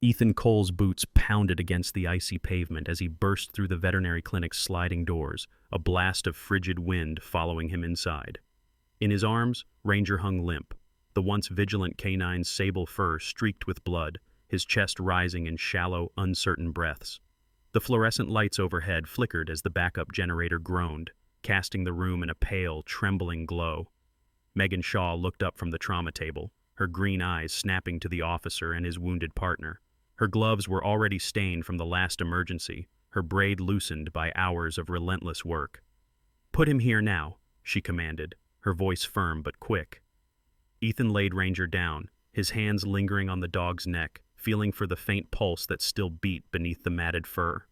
Ethan Cole's boots pounded against the icy pavement as he burst through the veterinary clinic's sliding doors, a blast of frigid wind following him inside. In his arms, Ranger hung limp, the once vigilant canine's sable fur streaked with blood, his chest rising in shallow, uncertain breaths. The fluorescent lights overhead flickered as the backup generator groaned, casting the room in a pale, trembling glow. Megan Shaw looked up from the trauma table, her green eyes snapping to the officer and his wounded partner. Her gloves were already stained from the last emergency, her braid loosened by hours of relentless work. "Put him here now," she commanded, her voice firm but quick. Ethan laid Ranger down, his hands lingering on the dog's neck, feeling for the faint pulse that still beat beneath the matted fur.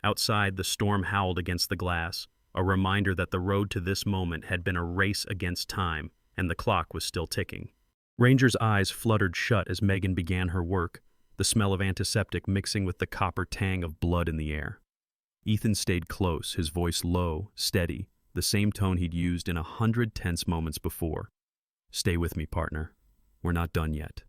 Outside, the storm howled against the glass, a reminder that the road to this moment had been a race against time, and the clock was still ticking. Ranger's eyes fluttered shut as Megan began her work, the smell of antiseptic mixing with the copper tang of blood in the air. Ethan stayed close, his voice low, steady, the same tone he'd used in 100 tense moments before. "Stay with me, partner. We're not done yet."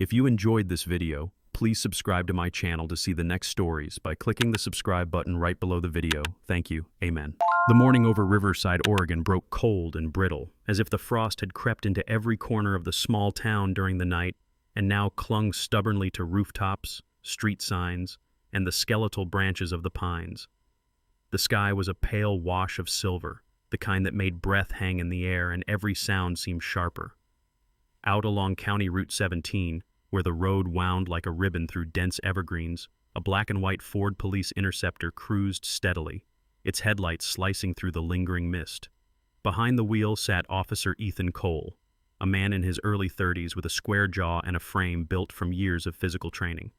If you enjoyed this video, please subscribe to my channel to see the next stories by clicking the subscribe button right below the video. Thank you. Amen. The morning over Riverside, Oregon broke cold and brittle, as if the frost had crept into every corner of the small town during the night and now clung stubbornly to rooftops, street signs, and the skeletal branches of the pines. The sky was a pale wash of silver, the kind that made breath hang in the air and every sound seemed sharper. Out along County Route 17, where the road wound like a ribbon through dense evergreens, a black and white Ford Police Interceptor cruised steadily, its headlights slicing through the lingering mist. Behind the wheel sat Officer Ethan Cole, a man in his early 30s with a square jaw and a frame built from years of physical training.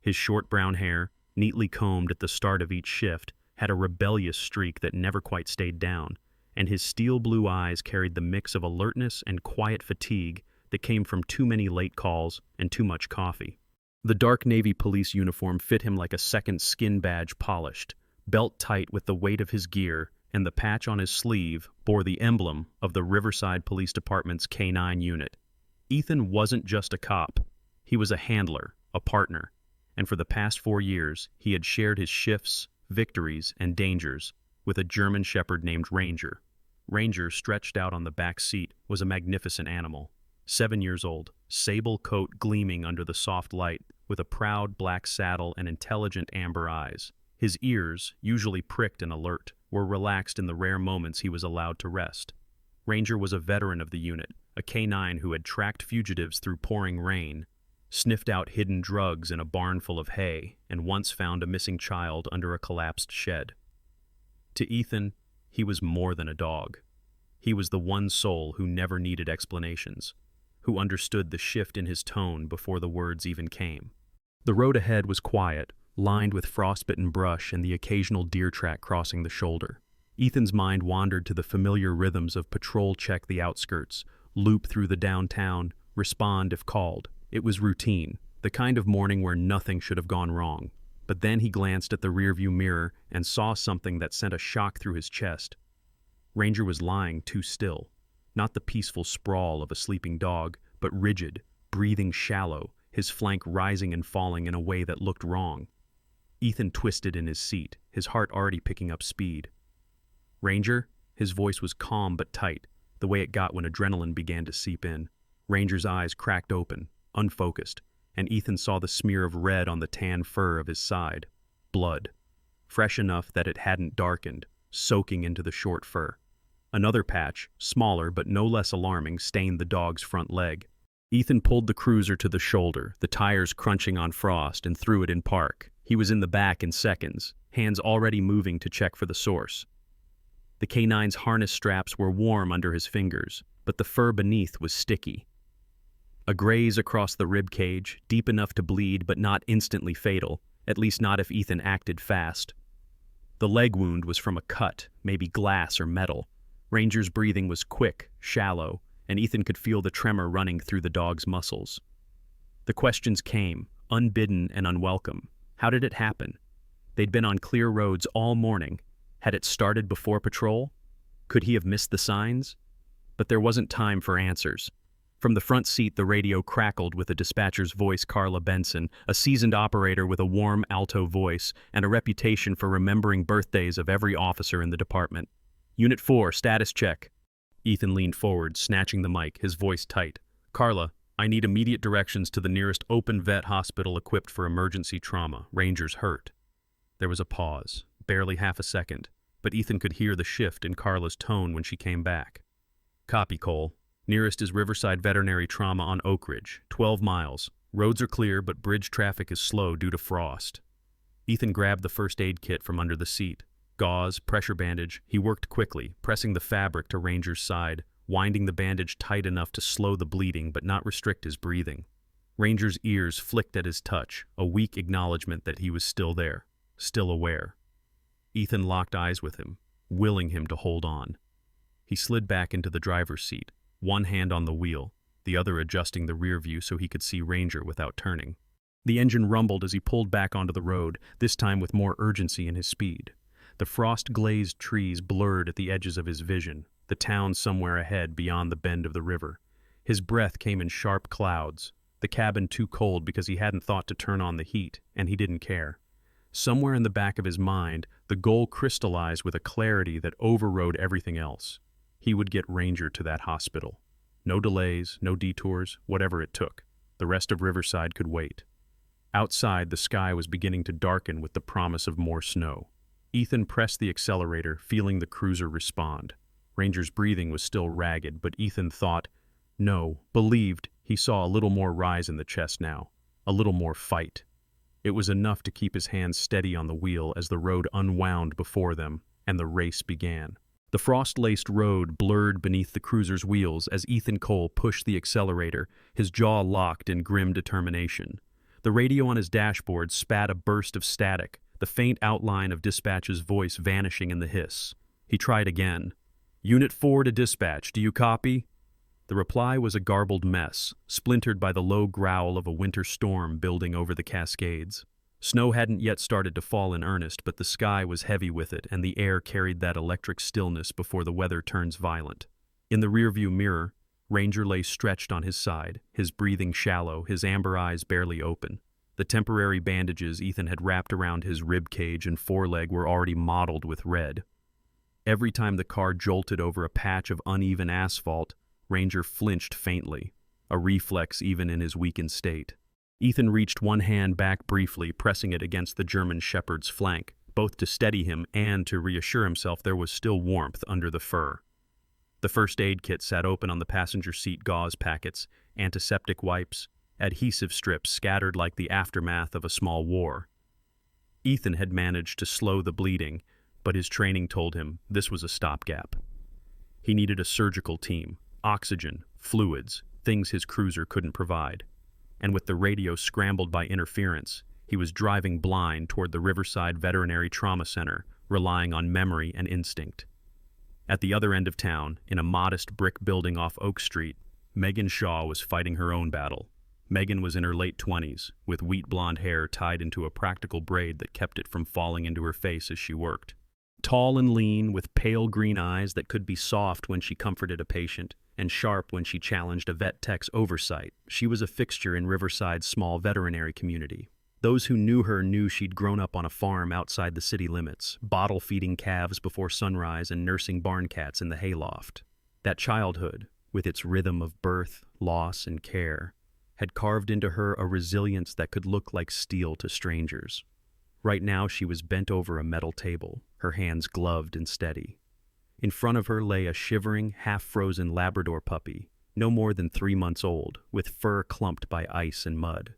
His short brown hair, neatly combed at the start of each shift, had a rebellious streak that never quite stayed down, and his steel blue eyes carried the mix of alertness and quiet fatigue that came from too many late calls and too much coffee. The dark navy police uniform fit him like a second skin badge polished, belt tight with the weight of his gear, and the patch on his sleeve bore the emblem of the Riverside Police Department's K-9 unit. Ethan wasn't just a cop. He was a handler, a partner, and for the past 4 years, he had shared his shifts, victories, and dangers with a German Shepherd named Ranger. Ranger, stretched out on the back seat, was a magnificent animal. 7 years old, sable coat gleaming under the soft light, with a proud black saddle and intelligent amber eyes. His ears, usually pricked and alert, were relaxed in the rare moments he was allowed to rest. Ranger was a veteran of the unit, a K-9 who had tracked fugitives through pouring rain, sniffed out hidden drugs in a barn full of hay, and once found a missing child under a collapsed shed. To Ethan, he was more than a dog. He was the one soul who never needed explanations, who understood the shift in his tone before the words even came. The road ahead was quiet, lined with frostbitten brush and the occasional deer track crossing the shoulder. Ethan's mind wandered to the familiar rhythms of patrol check the outskirts, loop through the downtown, respond if called. It was routine, the kind of morning where nothing should have gone wrong. But then he glanced at the rearview mirror and saw something that sent a shock through his chest. Ranger was lying too still. Not the peaceful sprawl of a sleeping dog, but rigid, breathing shallow, his flank rising and falling in a way that looked wrong. Ethan twisted in his seat, his heart already picking up speed. "Ranger?" His voice was calm but tight, the way it got when adrenaline began to seep in. Ranger's eyes cracked open, unfocused, and Ethan saw the smear of red on the tan fur of his side. Blood. Fresh enough that it hadn't darkened, soaking into the short fur. Another patch, smaller but no less alarming, stained the dog's front leg. Ethan pulled the cruiser to the shoulder, the tires crunching on frost, and threw it in park. He was in the back in seconds, hands already moving to check for the source. The K-9's harness straps were warm under his fingers, but the fur beneath was sticky. A graze across the rib cage, deep enough to bleed but not instantly fatal, at least not if Ethan acted fast. The leg wound was from a cut, maybe glass or metal. Ranger's breathing was quick, shallow, and Ethan could feel the tremor running through the dog's muscles. The questions came, unbidden and unwelcome. How did it happen? They'd been on clear roads all morning. Had it started before patrol? Could he have missed the signs? But there wasn't time for answers. From the front seat, the radio crackled with the dispatcher's voice, Carla Benson, a seasoned operator with a warm, alto voice and a reputation for remembering birthdays of every officer in the department. Unit 4, status check. Ethan leaned forward, snatching the mic, his voice tight. Carla, I need immediate directions to the nearest open vet hospital equipped for emergency trauma. Ranger's hurt. There was a pause, barely half a second, but Ethan could hear the shift in Carla's tone when she came back. Copy, Cole. Nearest is Riverside Veterinary Trauma on Oak Ridge, 12 miles. Roads are clear, but bridge traffic is slow due to frost. Ethan grabbed the first aid kit from under the seat. Gauze, pressure bandage. He worked quickly, pressing the fabric to Ranger's side, winding the bandage tight enough to slow the bleeding but not restrict his breathing. Ranger's ears flicked at his touch, a weak acknowledgement that he was still there, still aware. Ethan locked eyes with him, willing him to hold on. He slid back into the driver's seat, one hand on the wheel, the other adjusting the rear view so he could see Ranger without turning. The engine rumbled as he pulled back onto the road, this time with more urgency in his speed. The frost-glazed trees blurred at the edges of his vision, the town somewhere ahead beyond the bend of the river. His breath came in sharp clouds, the cabin too cold because he hadn't thought to turn on the heat, and he didn't care. Somewhere in the back of his mind, the goal crystallized with a clarity that overrode everything else. He would get Ranger to that hospital. No delays, no detours, whatever it took. The rest of Riverside could wait. Outside, the sky was beginning to darken with the promise of more snow. Ethan pressed the accelerator, feeling the cruiser respond. Ranger's breathing was still ragged, but Ethan thought, believed he saw a little more rise in the chest now, a little more fight. It was enough to keep his hands steady on the wheel as the road unwound before them, and the race began. The frost-laced road blurred beneath the cruiser's wheels as Ethan Cole pushed the accelerator, his jaw locked in grim determination. The radio on his dashboard spat a burst of static, the faint outline of dispatch's voice vanishing in the hiss. He tried again. Unit 4 to dispatch, do you copy? The reply was a garbled mess, splintered by the low growl of a winter storm building over the Cascades. Snow hadn't yet started to fall in earnest, but the sky was heavy with it, and the air carried that electric stillness before the weather turns violent. In the rearview mirror, Ranger lay stretched on his side, his breathing shallow, his amber eyes barely open. The temporary bandages Ethan had wrapped around his rib cage and foreleg were already mottled with red. Every time the car jolted over a patch of uneven asphalt, Ranger flinched faintly, a reflex even in his weakened state. Ethan reached one hand back briefly, pressing it against the German shepherd's flank, both to steady him and to reassure himself there was still warmth under the fur. The first aid kit sat open on the passenger seat, gauze packets, antiseptic wipes, adhesive strips scattered like the aftermath of a small war. Ethan had managed to slow the bleeding, but his training told him this was a stopgap. He needed a surgical team, oxygen, fluids, things his cruiser couldn't provide. And with the radio scrambled by interference, he was driving blind toward the Riverside Veterinary Trauma Center, relying on memory and instinct. At the other end of town, in a modest brick building off Oak Street, Megan Shaw was fighting her own battle. Megan was in her late 20s, with wheat blonde hair tied into a practical braid that kept it from falling into her face as she worked. Tall and lean, with pale green eyes that could be soft when she comforted a patient, and sharp when she challenged a vet tech's oversight, she was a fixture in Riverside's small veterinary community. Those who knew her knew she'd grown up on a farm outside the city limits, bottle-feeding calves before sunrise and nursing barn cats in the hayloft. That childhood, with its rhythm of birth, loss, and care, had carved into her a resilience that could look like steel to strangers. Right now she was bent over a metal table, her hands gloved and steady. In front of her lay a shivering, half-frozen Labrador puppy, no more than 3 months old, with fur clumped by ice and mud.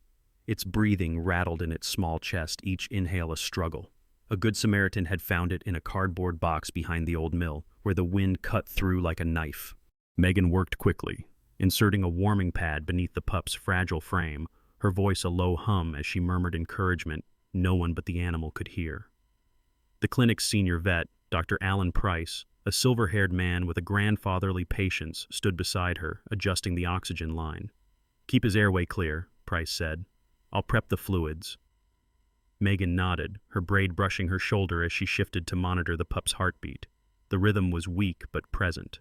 Its breathing rattled in its small chest, each inhale a struggle. A good Samaritan had found it in a cardboard box behind the old mill, where the wind cut through like a knife. Megan worked quickly, inserting a warming pad beneath the pup's fragile frame, her voice a low hum as she murmured encouragement no one but the animal could hear. The clinic's senior vet, Dr. Alan Price, a silver-haired man with a grandfatherly patience, stood beside her, adjusting the oxygen line. "Keep his airway clear," Price said. "I'll prep the fluids." Megan nodded, her braid brushing her shoulder as she shifted to monitor the pup's heartbeat. The rhythm was weak but present.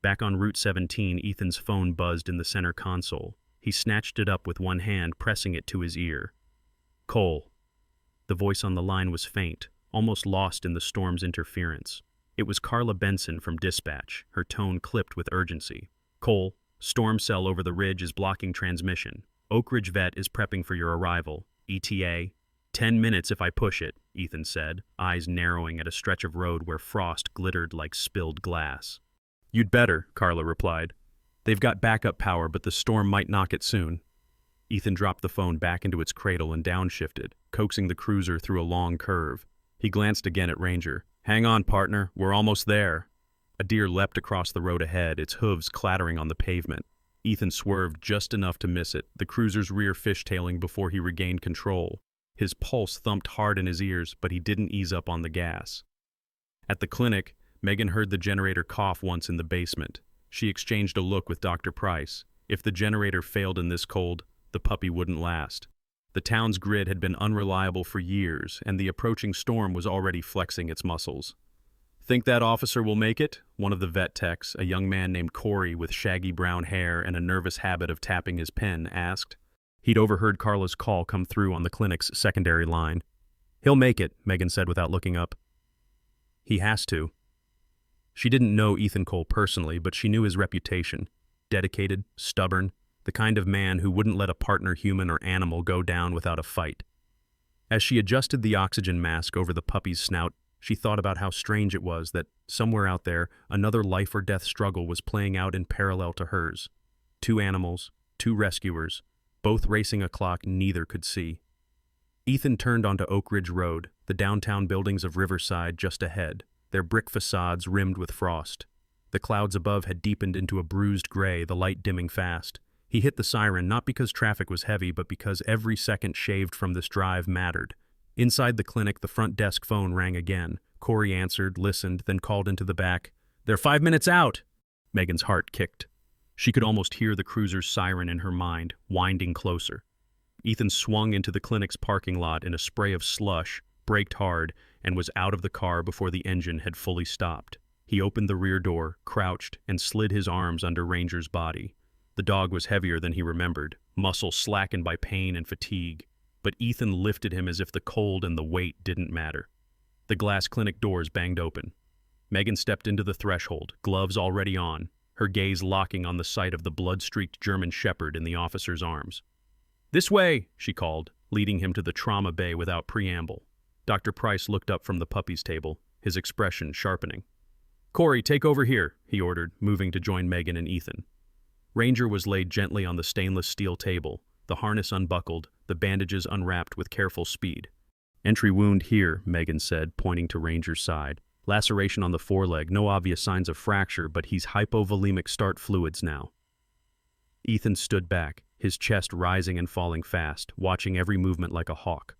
Back on Route 17, Ethan's phone buzzed in the center console. He snatched it up with one hand, pressing it to his ear. "Cole." The voice on the line was faint, almost lost in the storm's interference. It was Carla Benson from dispatch, her tone clipped with urgency. "Cole, storm cell over the ridge is blocking transmission. Oak Ridge Vet is prepping for your arrival. ETA, 10 minutes if I push it," Ethan said, eyes narrowing at a stretch of road where frost glittered like spilled glass. "You'd better," Carla replied. "They've got backup power, but the storm might knock it soon." Ethan dropped the phone back into its cradle and downshifted, coaxing the cruiser through a long curve. He glanced again at Ranger. "Hang on, partner, we're almost there." A deer leapt across the road ahead, its hooves clattering on the pavement. Ethan swerved just enough to miss it, the cruiser's rear fishtailing before he regained control. His pulse thumped hard in his ears, but he didn't ease up on the gas. At the clinic, Megan heard the generator cough once in the basement. She exchanged a look with Dr. Price. If the generator failed in this cold, the puppy wouldn't last. The town's grid had been unreliable for years, and the approaching storm was already flexing its muscles. "Think that officer will make it?" One of the vet techs, a young man named Corey with shaggy brown hair and a nervous habit of tapping his pen, asked. He'd overheard Carla's call come through on the clinic's secondary line. "He'll make it," Megan said without looking up. "He has to." She didn't know Ethan Cole personally, but she knew his reputation. Dedicated, stubborn, the kind of man who wouldn't let a partner human or animal go down without a fight. As she adjusted the oxygen mask over the puppy's snout, she thought about how strange it was that, somewhere out there, another life-or-death struggle was playing out in parallel to hers. Two animals, two rescuers, both racing a clock neither could see. Ethan turned onto Oak Ridge Road, the downtown buildings of Riverside just ahead, their brick facades rimmed with frost. The clouds above had deepened into a bruised gray, the light dimming fast. He hit the siren not because traffic was heavy, but because every second shaved from this drive mattered. Inside the clinic, the front desk phone rang again. Corey answered, listened, then called into the back. "They're 5 minutes out!" Megan's heart kicked. She could almost hear the cruiser's siren in her mind, winding closer. Ethan swung into the clinic's parking lot in a spray of slush, braked hard, and was out of the car before the engine had fully stopped. He opened the rear door, crouched, and slid his arms under Ranger's body. The dog was heavier than he remembered, muscle slackened by pain and fatigue, but Ethan lifted him as if the cold and the weight didn't matter. The glass clinic doors banged open. Megan stepped into the threshold, gloves already on, her gaze locking on the sight of the blood-streaked German shepherd in the officer's arms. "This way," she called, leading him to the trauma bay without preamble. Dr. Price looked up from the puppy's table, his expression sharpening. "Corey, take over here," he ordered, moving to join Megan and Ethan. Ranger was laid gently on the stainless steel table, the harness unbuckled, the bandages unwrapped with careful speed. "Entry wound here," Megan said, pointing to Ranger's side. "Laceration on the foreleg, no obvious signs of fracture, but he's hypovolemic start fluids now." Ethan stood back, his chest rising and falling fast, watching every movement like a hawk.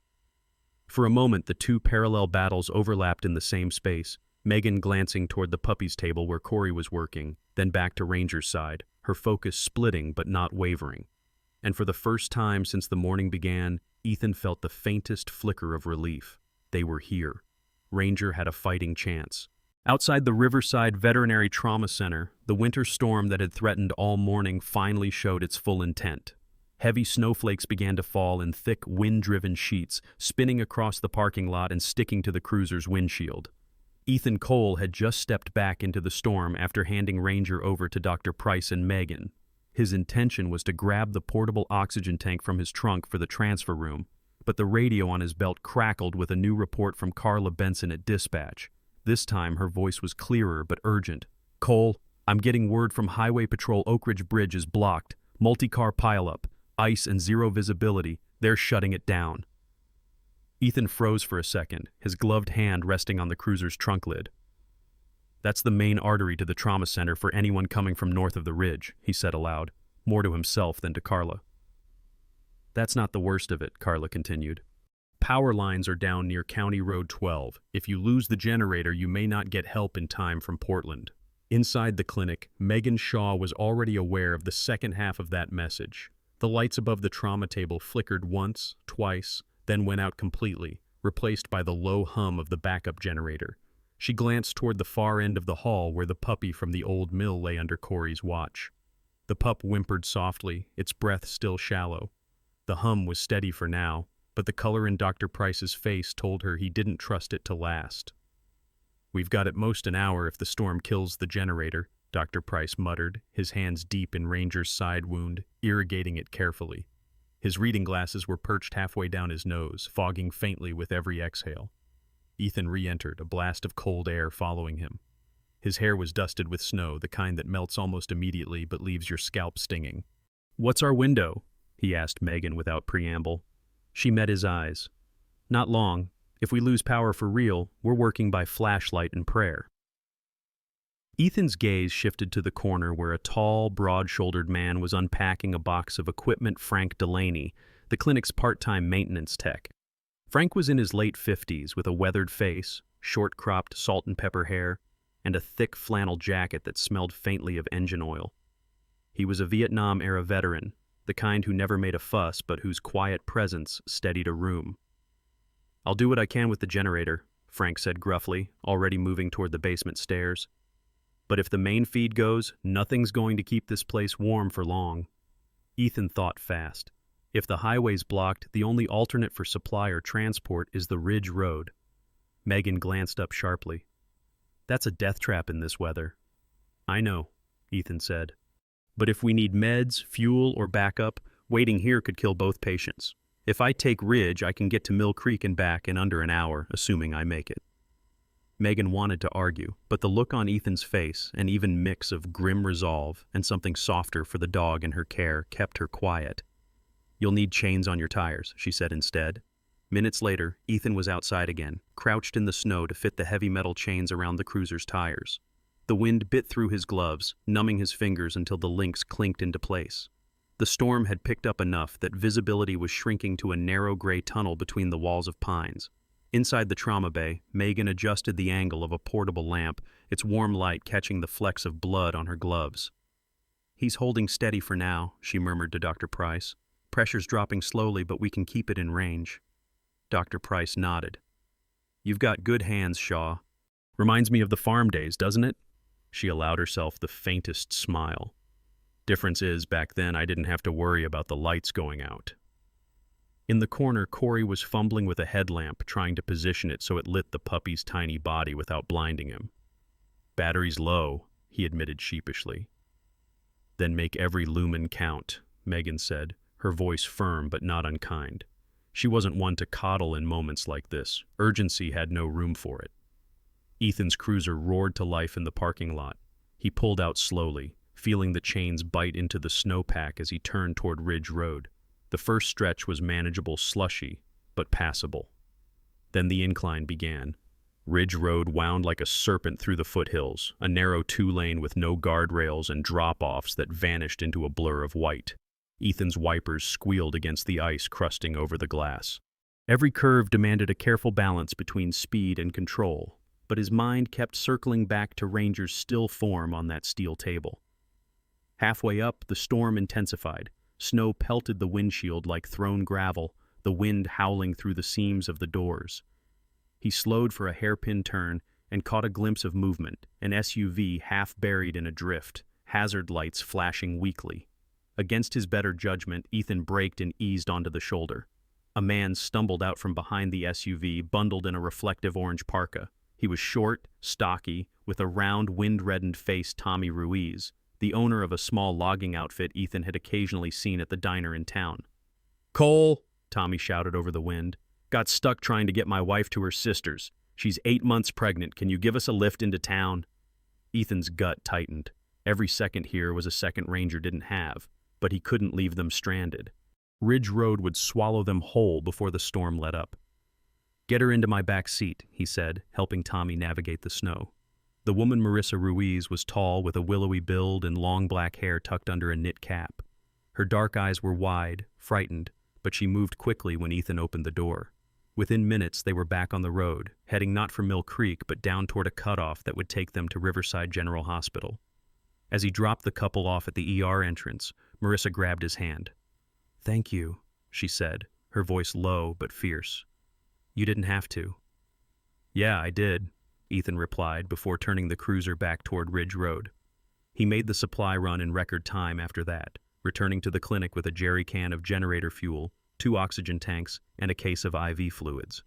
For a moment, the two parallel battles overlapped in the same space, Megan glancing toward the puppy's table where Corey was working, then back to Ranger's side, her focus splitting but not wavering. And for the first time since the morning began, Ethan felt the faintest flicker of relief. They were here. Ranger had a fighting chance. Outside the Riverside Veterinary Trauma Center, the winter storm that had threatened all morning finally showed its full intent. Heavy snowflakes began to fall in thick, wind-driven sheets, spinning across the parking lot and sticking to the cruiser's windshield. Ethan Cole had just stepped back into the storm after handing Ranger over to Dr. Price and Megan. His intention was to grab the portable oxygen tank from his trunk for the transfer room, but the radio on his belt crackled with a new report from Carla Benson at dispatch. This time her voice was clearer but urgent. "Cole, I'm getting word from Highway Patrol Oak Ridge Bridge is blocked. Multi-car pileup. Ice and zero visibility. They're shutting it down." Ethan froze for a second, his gloved hand resting on the cruiser's trunk lid. "That's the main artery to the trauma center for anyone coming from north of the ridge," he said aloud, more to himself than to Carla. "That's not the worst of it," Carla continued. "Power lines are down near County Road 12. If you lose the generator, you may not get help in time from Portland." Inside the clinic, Megan Shaw was already aware of the second half of that message. The lights above the trauma table flickered once, twice, then went out completely, replaced by the low hum of the backup generator. She glanced toward the far end of the hall where the puppy from the old mill lay under Corey's watch. The pup whimpered softly, its breath still shallow. The hum was steady for now, but the color in Dr. Price's face told her he didn't trust it to last. "We've got at most an hour if the storm kills the generator," Dr. Price muttered, his hands deep in Ranger's side wound, irrigating it carefully. His reading glasses were perched halfway down his nose, fogging faintly with every exhale. Ethan re-entered, a blast of cold air following him. His hair was dusted with snow, the kind that melts almost immediately but leaves your scalp stinging. "What's our window?" he asked Megan without preamble. She met his eyes. "Not long. If we lose power for real, we're working by flashlight and prayer." Ethan's gaze shifted to the corner where a tall, broad-shouldered man was unpacking a box of equipment. Frank Delaney, the clinic's part-time maintenance tech. Frank was in his late 50s with a weathered face, short-cropped salt and pepper hair, and a thick flannel jacket that smelled faintly of engine oil. He was a Vietnam-era veteran, the kind who never made a fuss but whose quiet presence steadied a room. "I'll do what I can with the generator," Frank said gruffly, already moving toward the basement stairs. "But if the main feed goes, nothing's going to keep this place warm for long." Ethan thought fast. If the highway's blocked, the only alternate for supply or transport is the Ridge Road. Megan glanced up sharply. "That's a death trap in this weather." "I know," Ethan said. "But if we need meds, fuel, or backup, waiting here could kill both patients. If I take Ridge, I can get to Mill Creek and back in under an hour, assuming I make it." Megan wanted to argue, but the look on Ethan's face, an even mix of grim resolve and something softer for the dog in her care, kept her quiet. "You'll need chains on your tires," she said instead. Minutes later, Ethan was outside again, crouched in the snow to fit the heavy metal chains around the cruiser's tires. The wind bit through his gloves, numbing his fingers until the links clinked into place. The storm had picked up enough that visibility was shrinking to a narrow gray tunnel between the walls of pines. Inside the trauma bay, Megan adjusted the angle of a portable lamp, its warm light catching the flecks of blood on her gloves. "He's holding steady for now," she murmured to Dr. Price. "Pressure's dropping slowly, but we can keep it in range." Dr. Price nodded. "You've got good hands, Shaw. Reminds me of the farm days, doesn't it?" She allowed herself the faintest smile. "Difference is, back then I didn't have to worry about the lights going out." In the corner, Corey was fumbling with a headlamp, trying to position it so it lit the puppy's tiny body without blinding him. "Battery's low," he admitted sheepishly. "Then make every lumen count," Megan said, her voice firm but not unkind. She wasn't one to coddle in moments like this. Urgency had no room for it. Ethan's cruiser roared to life in the parking lot. He pulled out slowly, feeling the chains bite into the snowpack as he turned toward Ridge Road. The first stretch was manageable, slushy, but passable. Then the incline began. Ridge Road wound like a serpent through the foothills, a narrow two-lane with no guardrails and drop-offs that vanished into a blur of white. Ethan's wipers squealed against the ice crusting over the glass. Every curve demanded a careful balance between speed and control, but his mind kept circling back to Ranger's still form on that steel table. Halfway up, the storm intensified. Snow pelted the windshield like thrown gravel, the wind howling through the seams of the doors. He slowed for a hairpin turn and caught a glimpse of movement, an SUV half buried in a drift, hazard lights flashing weakly. Against his better judgment, Ethan braked and eased onto the shoulder. A man stumbled out from behind the SUV, bundled in a reflective orange parka. He was short, stocky, with a round, wind-reddened face. Tommy Ruiz, the owner of a small logging outfit Ethan had occasionally seen at the diner in town. "Cole," Tommy shouted over the wind, "got stuck trying to get my wife to her sister's. She's 8 months pregnant. Can you give us a lift into town?" Ethan's gut tightened. Every second here was a second Ranger didn't have, but he couldn't leave them stranded. Ridge Road would swallow them whole before the storm let up. "Get her into my back seat," he said, helping Tommy navigate the snow. The woman, Marissa Ruiz, was tall with a willowy build and long black hair tucked under a knit cap. Her dark eyes were wide, frightened, but she moved quickly when Ethan opened the door. Within minutes, they were back on the road, heading not for Mill Creek, but down toward a cutoff that would take them to Riverside General Hospital. As he dropped the couple off at the ER entrance, Marissa grabbed his hand. "Thank you," she said, her voice low but fierce. "You didn't have to." "Yeah, I did." Ethan replied before turning the cruiser back toward Ridge Road. He made the supply run in record time after that, returning to the clinic with a jerry can of generator fuel, 2 oxygen tanks, and a case of IV fluids.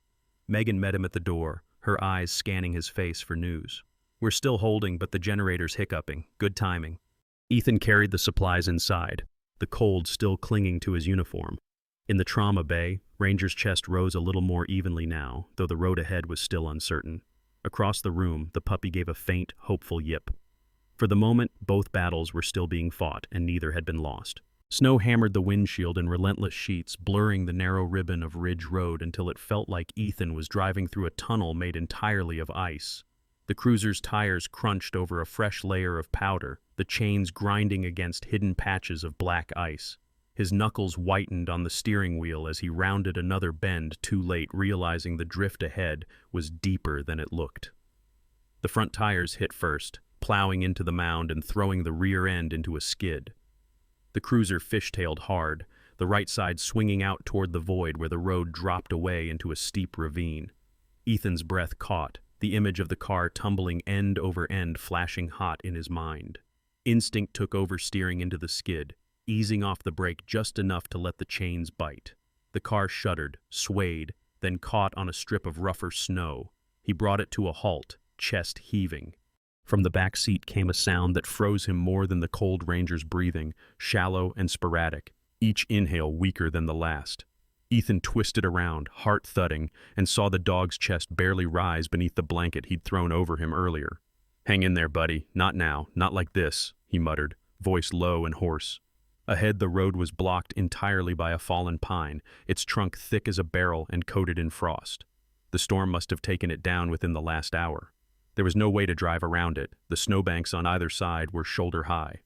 Megan met him at the door, her eyes scanning his face for news. "We're still holding, but the generator's hiccuping. Good timing." Ethan carried the supplies inside, the cold still clinging to his uniform. In the trauma bay, Ranger's chest rose a little more evenly now, though the road ahead was still uncertain. Across the room, the puppy gave a faint, hopeful yip. For the moment, both battles were still being fought, and neither had been lost. Snow hammered the windshield in relentless sheets, blurring the narrow ribbon of Ridge Road until it felt like Ethan was driving through a tunnel made entirely of ice. The cruiser's tires crunched over a fresh layer of powder, the chains grinding against hidden patches of black ice. His knuckles whitened on the steering wheel as he rounded another bend, too late realizing the drift ahead was deeper than it looked. The front tires hit first, plowing into the mound and throwing the rear end into a skid. The cruiser fishtailed hard, the right side swinging out toward the void where the road dropped away into a steep ravine. Ethan's breath caught, the image of the car tumbling end over end flashing hot in his mind. Instinct took over, steering into the skid, easing off the brake just enough to let the chains bite. The car shuddered, swayed, then caught on a strip of rougher snow. He brought it to a halt, chest heaving. From the back seat came a sound that froze him more than the cold Ranger's breathing, shallow and sporadic, each inhale weaker than the last. Ethan twisted around, heart thudding, and saw the dog's chest barely rise beneath the blanket he'd thrown over him earlier. "Hang in there, buddy. Not now. Not like this," he muttered, voice low and hoarse. Ahead, the road was blocked entirely by a fallen pine, its trunk thick as a barrel and coated in frost. The storm must have taken it down within the last hour. There was no way to drive around it. The snowbanks on either side were shoulder high.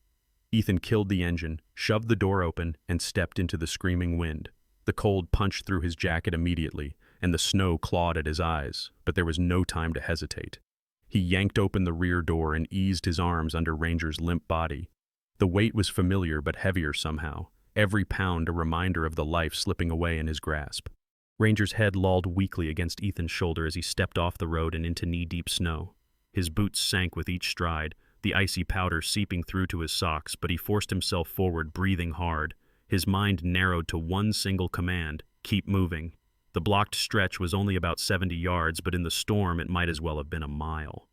Ethan killed the engine, shoved the door open, and stepped into the screaming wind. The cold punched through his jacket immediately, and the snow clawed at his eyes, but there was no time to hesitate. He yanked open the rear door and eased his arms under Ranger's limp body. The weight was familiar but heavier somehow, every pound a reminder of the life slipping away in his grasp. Ranger's head lolled weakly against Ethan's shoulder as he stepped off the road and into knee-deep snow. His boots sank with each stride, the icy powder seeping through to his socks, but he forced himself forward, breathing hard. His mind narrowed to one single command: keep moving. The blocked stretch was only about 70 yards, but in the storm it might as well have been a mile.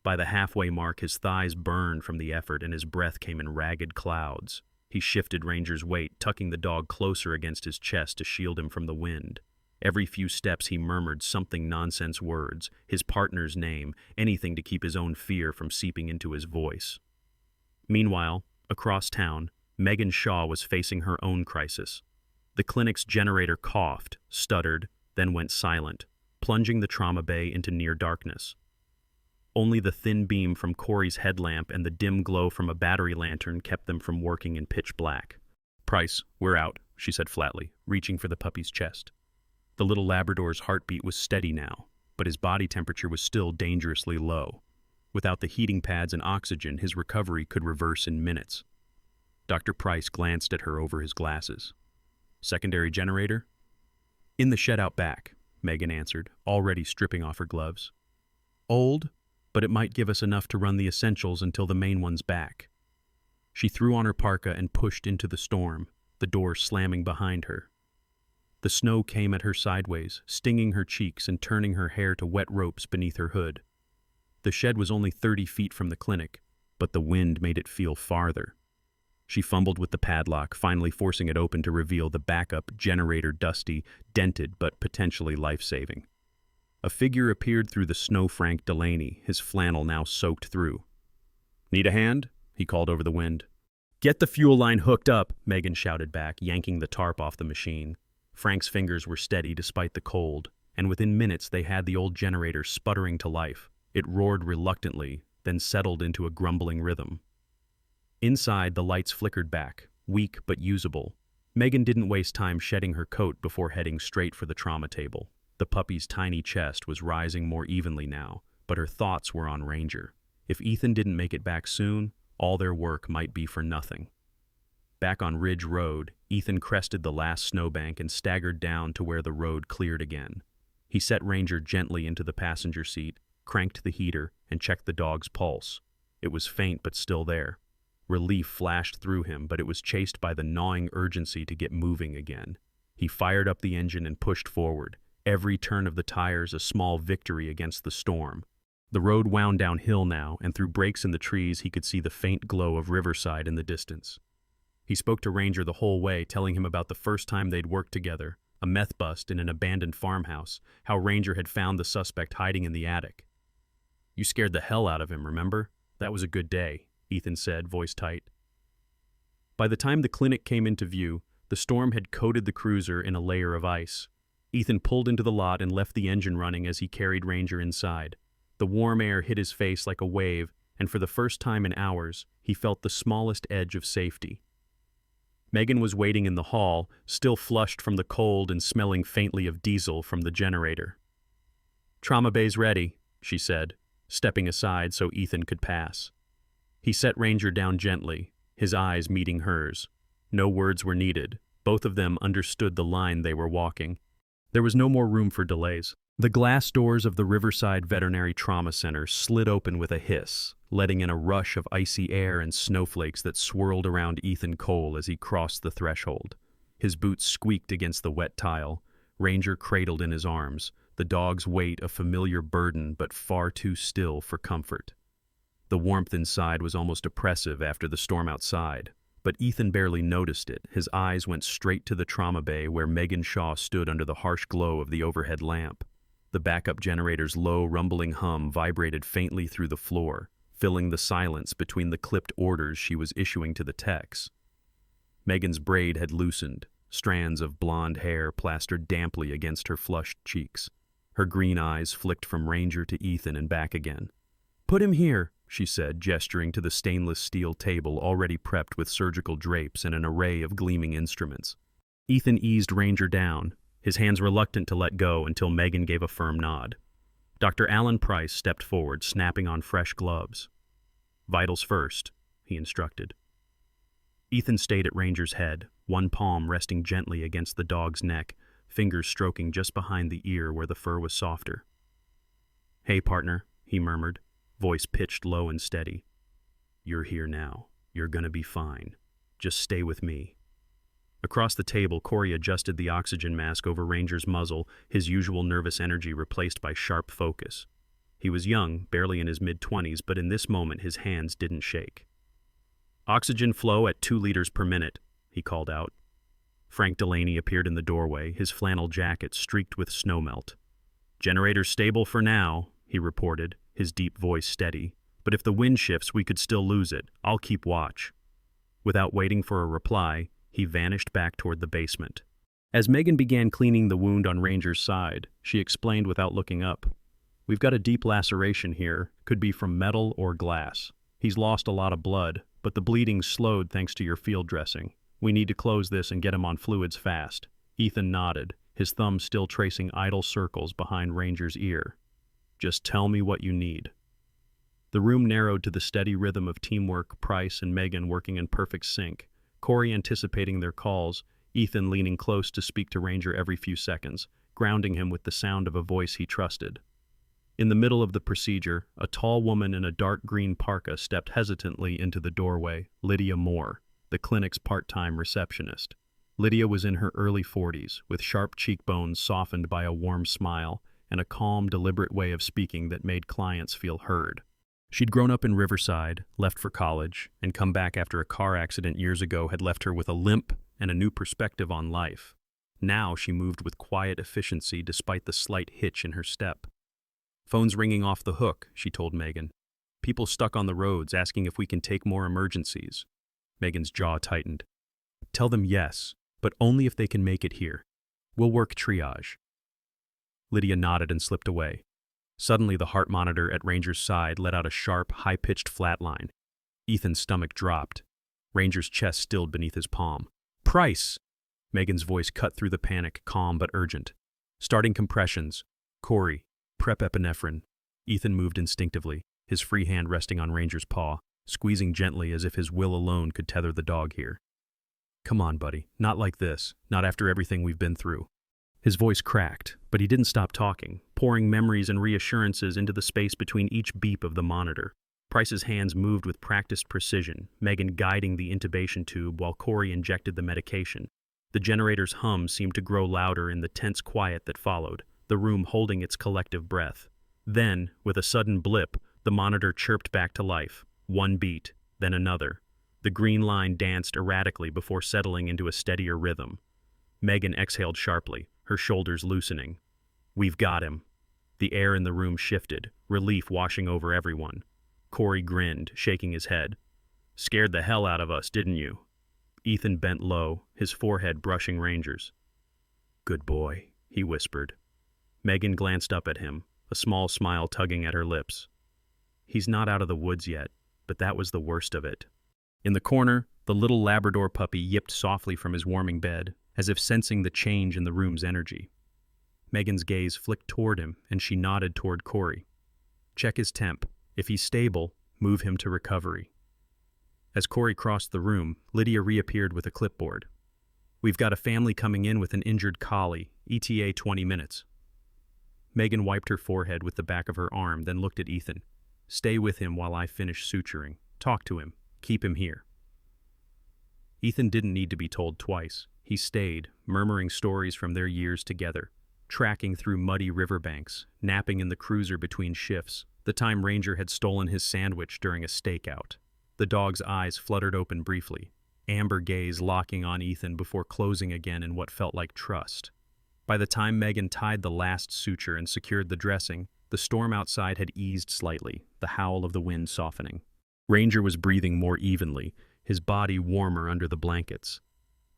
By the halfway mark, his thighs burned from the effort and his breath came in ragged clouds. He shifted Ranger's weight, tucking the dog closer against his chest to shield him from the wind. Every few steps he murmured something nonsense words, his partner's name, anything to keep his own fear from seeping into his voice. Meanwhile, across town, Megan Shaw was facing her own crisis. The clinic's generator coughed, stuttered, then went silent, plunging the trauma bay into near darkness. Only the thin beam from Corey's headlamp and the dim glow from a battery lantern kept them from working in pitch black. "Price, we're out," she said flatly, reaching for the puppy's chest. The little Labrador's heartbeat was steady now, but his body temperature was still dangerously low. Without the heating pads and oxygen, his recovery could reverse in minutes. Dr. Price glanced at her over his glasses. "Secondary generator?" "In the shed out back," Megan answered, already stripping off her gloves. "Old, but it might give us enough to run the essentials until the main one's back." She threw on her parka and pushed into the storm, the door slamming behind her. The snow came at her sideways, stinging her cheeks and turning her hair to wet ropes beneath her hood. The shed was only 30 feet from the clinic, but the wind made it feel farther. She fumbled with the padlock, finally forcing it open to reveal the backup generator, dusty, dented, but potentially life-saving. A figure appeared through the snow. Frank Delaney, his flannel now soaked through. "Need a hand?" he called over the wind. "Get the fuel line hooked up," Megan shouted back, yanking the tarp off the machine. Frank's fingers were steady despite the cold, and within minutes they had the old generator sputtering to life. It roared reluctantly, then settled into a grumbling rhythm. Inside, the lights flickered back, weak but usable. Megan didn't waste time shedding her coat before heading straight for the trauma table. The puppy's tiny chest was rising more evenly now, but her thoughts were on Ranger. If Ethan didn't make it back soon, all their work might be for nothing. Back on Ridge Road, Ethan crested the last snowbank and staggered down to where the road cleared again. He set Ranger gently into the passenger seat, cranked the heater, and checked the dog's pulse. It was faint but still there. Relief flashed through him, but it was chased by the gnawing urgency to get moving again. He fired up the engine and pushed forward, every turn of the tires a small victory against the storm. The road wound downhill now, and through breaks in the trees he could see the faint glow of Riverside in the distance. He spoke to Ranger the whole way, telling him about the first time they'd worked together, a meth bust in an abandoned farmhouse, how Ranger had found the suspect hiding in the attic. "You scared the hell out of him, remember? That was a good day," Ethan said, voice tight. By the time the clinic came into view, the storm had coated the cruiser in a layer of ice. Ethan pulled into the lot and left the engine running as he carried Ranger inside. The warm air hit his face like a wave, and for the first time in hours, he felt the smallest edge of safety. Megan was waiting in the hall, still flushed from the cold and smelling faintly of diesel from the generator. "Trauma bay's ready," she said, stepping aside so Ethan could pass. He set Ranger down gently, his eyes meeting hers. No words were needed. Both of them understood the line they were walking. There was no more room for delays. The glass doors of the Riverside Veterinary Trauma Center slid open with a hiss, letting in a rush of icy air and snowflakes that swirled around Ethan Cole as he crossed the threshold. His boots squeaked against the wet tile, Ranger cradled in his arms, the dog's weight a familiar burden but far too still for comfort. The warmth inside was almost oppressive after the storm outside, but Ethan barely noticed it. His eyes went straight to the trauma bay where Megan Shaw stood under the harsh glow of the overhead lamp. The backup generator's low, rumbling hum vibrated faintly through the floor, filling the silence between the clipped orders she was issuing to the techs. Megan's braid had loosened, strands of blonde hair plastered damply against her flushed cheeks. Her green eyes flicked from Ranger to Ethan and back again. "Put him here," she said, gesturing to the stainless steel table already prepped with surgical drapes and an array of gleaming instruments. Ethan eased Ranger down, his hands reluctant to let go until Megan gave a firm nod. Dr. Alan Price stepped forward, snapping on fresh gloves. "Vitals first," he instructed. Ethan stayed at Ranger's head, one palm resting gently against the dog's neck, fingers stroking just behind the ear where the fur was softer. "Hey, partner," he murmured, voice pitched low and steady. "You're here now. You're gonna be fine. Just stay with me." Across the table, Corey adjusted the oxygen mask over Ranger's muzzle, his usual nervous energy replaced by sharp focus. He was young, barely in his mid-20s, but in this moment his hands didn't shake. "Oxygen flow at 2 liters per minute," he called out. Frank Delaney appeared in the doorway, his flannel jacket streaked with snowmelt. "Generator stable for now," he reported, his deep voice steady. "But if the wind shifts, we could still lose it. I'll keep watch." Without waiting for a reply, he vanished back toward the basement. As Megan began cleaning the wound on Ranger's side, she explained without looking up. "We've got a deep laceration here, could be from metal or glass. He's lost a lot of blood, but the bleeding's slowed thanks to your field dressing. We need to close this and get him on fluids fast." Ethan nodded, his thumb still tracing idle circles behind Ranger's ear. "Just tell me what you need." The room narrowed to the steady rhythm of teamwork, Price and Megan working in perfect sync, Corey anticipating their calls, Ethan leaning close to speak to Ranger every few seconds, grounding him with the sound of a voice he trusted. In the middle of the procedure, a tall woman in a dark green parka stepped hesitantly into the doorway, Lydia Moore, the clinic's part-time receptionist. Lydia was in her early 40s, with sharp cheekbones softened by a warm smile and a calm, deliberate way of speaking that made clients feel heard. She'd grown up in Riverside, left for college, and come back after a car accident years ago had left her with a limp and a new perspective on life. Now she moved with quiet efficiency despite the slight hitch in her step. "Phone's ringing off the hook," she told Megan. "People stuck on the roads asking if we can take more emergencies." Megan's jaw tightened. "Tell them yes, but only if they can make it here. We'll work triage." Lydia nodded and slipped away. Suddenly, the heart monitor at Ranger's side let out a sharp, high-pitched flat line. Ethan's stomach dropped. Ranger's chest stilled beneath his palm. "Price!" Megan's voice cut through the panic, calm but urgent. "Starting compressions. Corey, prep epinephrine." Ethan moved instinctively, his free hand resting on Ranger's paw, squeezing gently as if his will alone could tether the dog here. "Come on, buddy. Not like this. Not after everything we've been through." His voice cracked, but he didn't stop talking, pouring memories and reassurances into the space between each beep of the monitor. Price's hands moved with practiced precision, Megan guiding the intubation tube while Corey injected the medication. The generator's hum seemed to grow louder in the tense quiet that followed, the room holding its collective breath. Then, with a sudden blip, the monitor chirped back to life. One beat, then another. The green line danced erratically before settling into a steadier rhythm. Megan exhaled sharply, her shoulders loosening. "We've got him." The air in the room shifted, relief washing over everyone. Corey grinned, shaking his head. "Scared the hell out of us, didn't you?" Ethan bent low, his forehead brushing Ranger's. "Good boy," he whispered. Megan glanced up at him, a small smile tugging at her lips. "He's not out of the woods yet, but that was the worst of it." In the corner, the little Labrador puppy yipped softly from his warming bed, as if sensing the change in the room's energy. Megan's gaze flicked toward him, and she nodded toward Corey. "Check his temp. If he's stable, move him to recovery." As Corey crossed the room, Lydia reappeared with a clipboard. "We've got a family coming in with an injured collie, ETA 20 minutes. Megan wiped her forehead with the back of her arm, then looked at Ethan. "Stay with him while I finish suturing. Talk to him. Keep him here." Ethan didn't need to be told twice. He stayed, murmuring stories from their years together, tracking through muddy riverbanks, napping in the cruiser between shifts, the time Ranger had stolen his sandwich during a stakeout. The dog's eyes fluttered open briefly, amber gaze locking on Ethan before closing again in what felt like trust. By the time Megan tied the last suture and secured the dressing, the storm outside had eased slightly, the howl of the wind softening. Ranger was breathing more evenly, his body warmer under the blankets.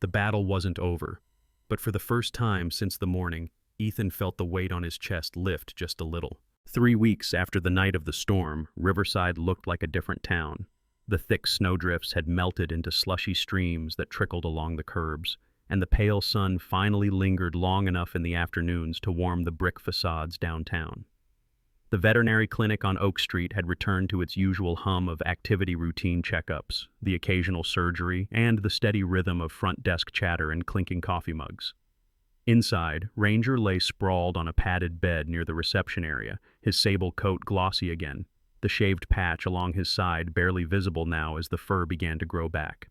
The battle wasn't over, but for the first time since the morning, Ethan felt the weight on his chest lift just a little. 3 weeks after the night of the storm, Riverside looked like a different town. The thick snowdrifts had melted into slushy streams that trickled along the curbs, and the pale sun finally lingered long enough in the afternoons to warm the brick facades downtown. The veterinary clinic on Oak Street had returned to its usual hum of activity routine checkups, the occasional surgery, and the steady rhythm of front desk chatter and clinking coffee mugs. Inside, Ranger lay sprawled on a padded bed near the reception area, his sable coat glossy again, the shaved patch along his side barely visible now as the fur began to grow back.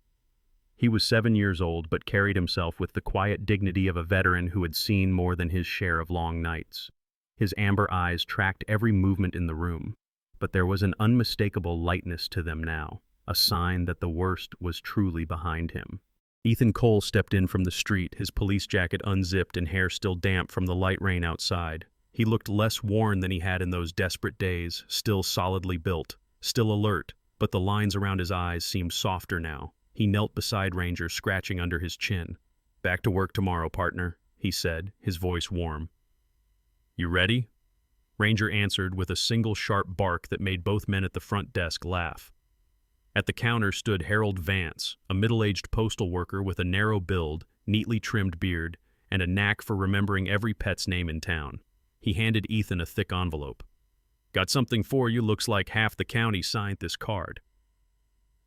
He was 7 years old, but carried himself with the quiet dignity of a veteran who had seen more than his share of long nights. His amber eyes tracked every movement in the room, but there was an unmistakable lightness to them now, a sign that the worst was truly behind him. Ethan Cole stepped in from the street, his police jacket unzipped and hair still damp from the light rain outside. He looked less worn than he had in those desperate days, still solidly built, still alert, but the lines around his eyes seemed softer now. He knelt beside Ranger, scratching under his chin. "Back to work tomorrow, partner," he said, his voice warm. "You ready?" Ranger answered with a single sharp bark that made both men at the front desk laugh. At the counter stood Harold Vance, a middle-aged postal worker with a narrow build, neatly trimmed beard, and a knack for remembering every pet's name in town. He handed Ethan a thick envelope. "Got something for you, looks like half the county signed this card."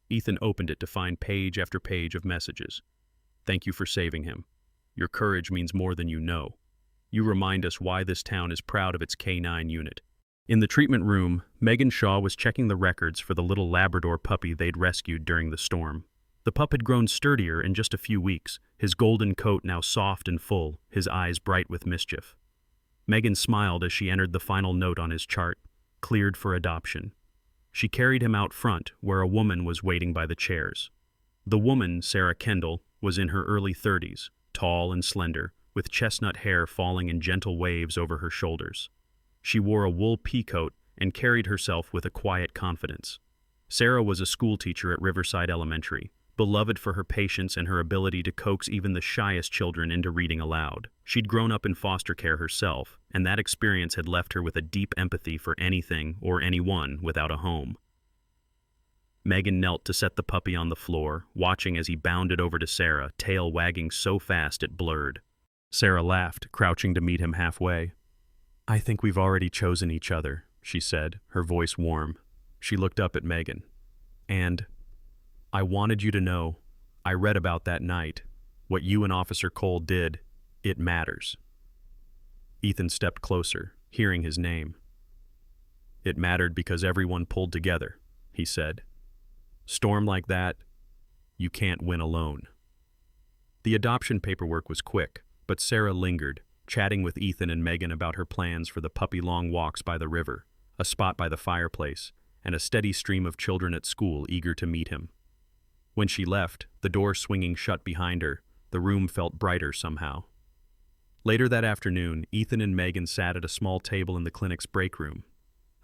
Ethan opened it to find page after page of messages. "Thank you for saving him. Your courage means more than you know. You remind us why this town is proud of its K-9 unit." In the treatment room, Megan Shaw was checking the records for the little Labrador puppy they'd rescued during the storm. The pup had grown sturdier in just a few weeks, his golden coat now soft and full, his eyes bright with mischief. Megan smiled as she entered the final note on his chart, cleared for adoption. She carried him out front, where a woman was waiting by the chairs. The woman, Sarah Kendall, was in her early 30s, tall and slender, with chestnut hair falling in gentle waves over her shoulders. She wore a wool peacoat and carried herself with a quiet confidence. Sarah was a schoolteacher at Riverside Elementary, beloved for her patience and her ability to coax even the shyest children into reading aloud. She'd grown up in foster care herself, and that experience had left her with a deep empathy for anything or anyone without a home. Megan knelt to set the puppy on the floor, watching as he bounded over to Sarah, tail wagging so fast it blurred. Sarah laughed, crouching to meet him halfway. "I think we've already chosen each other," she said, her voice warm. She looked up at Megan. "And I wanted you to know, I read about that night. What you and Officer Cole did, it matters." Ethan stepped closer, hearing his name. "It mattered because everyone pulled together," he said. "Storm like that, you can't win alone." The adoption paperwork was quick, but Sarah lingered, chatting with Ethan and Megan about her plans for the puppy-long walks by the river, a spot by the fireplace, and a steady stream of children at school eager to meet him. When she left, the door swinging shut behind her, the room felt brighter somehow. Later that afternoon, Ethan and Megan sat at a small table in the clinic's break room.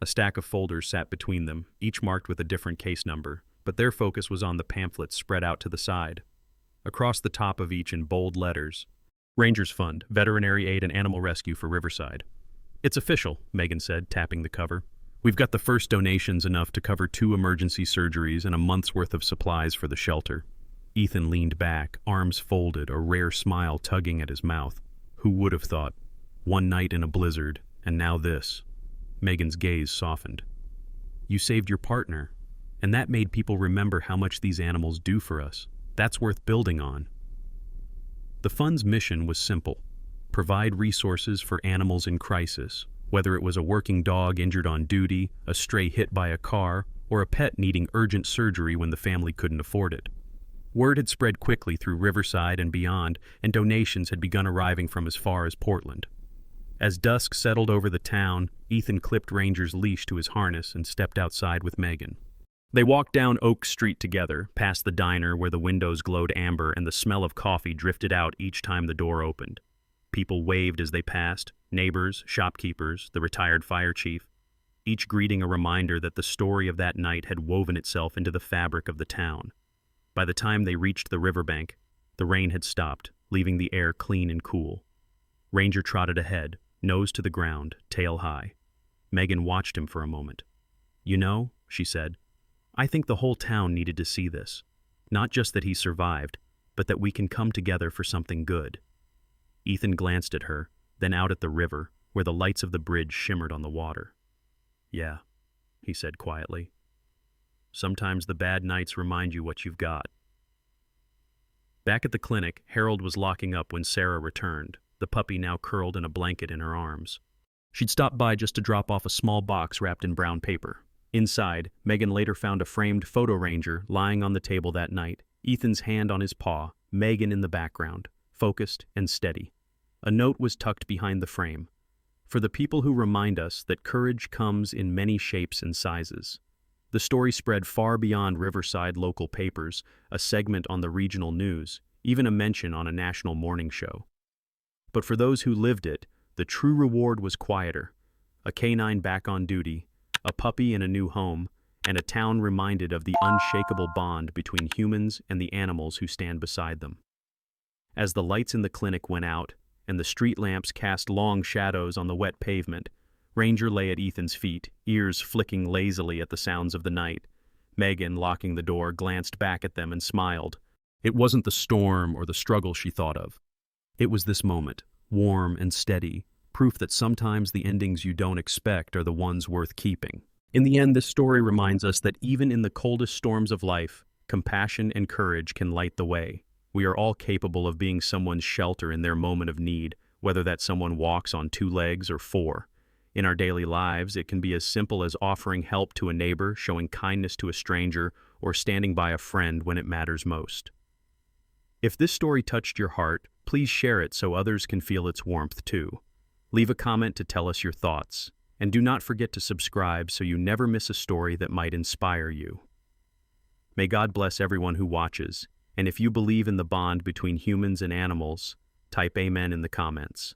A stack of folders sat between them, each marked with a different case number, but their focus was on the pamphlets spread out to the side. Across the top of each in bold letters, "Rangers Fund, Veterinary Aid and Animal Rescue for Riverside." "It's official," Megan said, tapping the cover. "We've got the first donations enough to cover 2 emergency surgeries and a month's worth of supplies for the shelter." Ethan leaned back, arms folded, a rare smile tugging at his mouth. Who would have thought? One night in a blizzard, and now this. Megan's gaze softened. "You saved your partner, and that made people remember how much these animals do for us. That's worth building on." The fund's mission was simple: provide resources for animals in crisis, whether it was a working dog injured on duty, a stray hit by a car, or a pet needing urgent surgery when the family couldn't afford it. Word had spread quickly through Riverside and beyond, and donations had begun arriving from as far as Portland. As dusk settled over the town, Ethan clipped Ranger's leash to his harness and stepped outside with Megan. They walked down Oak Street together, past the diner where the windows glowed amber and the smell of coffee drifted out each time the door opened. People waved as they passed, neighbors, shopkeepers, the retired fire chief, each greeting a reminder that the story of that night had woven itself into the fabric of the town. By the time they reached the riverbank, the rain had stopped, leaving the air clean and cool. Ranger trotted ahead, nose to the ground, tail high. Megan watched him for a moment. "You know," she said, "I think the whole town needed to see this. Not just that he survived, but that we can come together for something good." Ethan glanced at her, then out at the river, where the lights of the bridge shimmered on the water. "Yeah," he said quietly. "Sometimes the bad nights remind you what you've got." Back at the clinic, Harold was locking up when Sarah returned, the puppy now curled in a blanket in her arms. She'd stopped by just to drop off a small box wrapped in brown paper. Inside, Megan later found a framed photo ranger lying on the table that night, Ethan's hand on his paw, Megan in the background, focused and steady. A note was tucked behind the frame. "For the people who remind us that courage comes in many shapes and sizes." The story spread far beyond Riverside local papers, a segment on the regional news, even a mention on a national morning show. But for those who lived it, the true reward was quieter. A canine back on duty, a puppy in a new home, and a town reminded of the unshakable bond between humans and the animals who stand beside them. As the lights in the clinic went out, and the street lamps cast long shadows on the wet pavement, Ranger lay at Ethan's feet, ears flicking lazily at the sounds of the night. Megan, locking the door, glanced back at them and smiled. It wasn't the storm or the struggle she thought of. It was this moment, warm and steady, proof that sometimes the endings you don't expect are the ones worth keeping. In the end, this story reminds us that even in the coldest storms of life, compassion and courage can light the way. We are all capable of being someone's shelter in their moment of need, whether that someone walks on 2 legs or 4. In our daily lives, it can be as simple as offering help to a neighbor, showing kindness to a stranger, or standing by a friend when it matters most. If this story touched your heart, please share it so others can feel its warmth too. Leave a comment to tell us your thoughts, and do not forget to subscribe so you never miss a story that might inspire you. May God bless everyone who watches, and if you believe in the bond between humans and animals, type Amen in the comments.